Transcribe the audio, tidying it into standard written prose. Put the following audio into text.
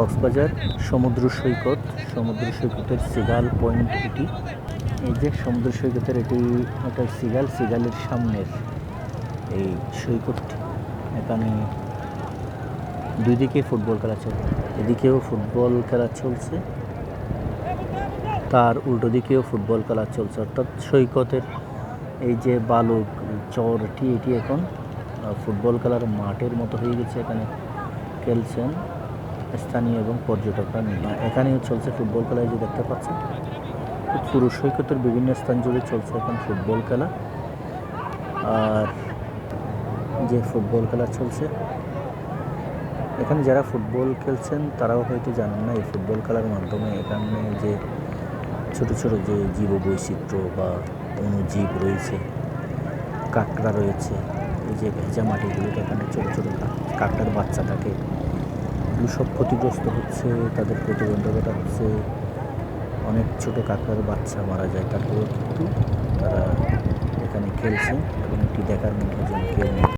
কক্সবাজার সমুদ্র সৈকতের seagull point এটি। এই যে সমুদ্র সৈকতের এটি একটা সিগালের সামনের এই সৈকতটি। এখানে দুই দিকে ফুটবল খেলা চলছে, এদিকেও ফুটবল খেলা চলছে, তার উল্টো দিকেও ফুটবল খেলা চলছে। অর্থাৎ সৈকতের এই যে বালু চরটি এটি এখন ফুটবল খেলার মাঠের মতো হয়ে গেছে। এখানে খেলছেন স্থানীয় এবং পর্যটকরা মিলে। এখানেও চলছে ফুটবল খেলা, যে দেখতে পাচ্ছেন পুরো সৈকতের বিভিন্ন স্থান জুড়ে চলছে এখন ফুটবল খেলা। আর যে ফুটবল খেলা চলছে, এখানে যারা ফুটবল খেলছেন তারাও হয়তো জানেন না এই ফুটবল খেলার মাধ্যমে এখানে যে ছোট ছোট যে জীব বৈচিত্র্য বা অণুজীব রয়েছে, কাঁকড়া রয়েছে, এই যে ভেজা মাটিগুলোতে এখানে ছোট ছোট কাঁকড়ার বাচ্চা থাকে, এগুলো সব ক্ষতিগ্রস্ত হচ্ছে, তাদের প্রতিবন্ধকতা হচ্ছে, অনেক ছোট কাঁকড়ার বাচ্চা মারা যায়। তারপরেও কিন্তু তারা এখানে খেলছে এবং এটি দেখার মতো কেউ নেই।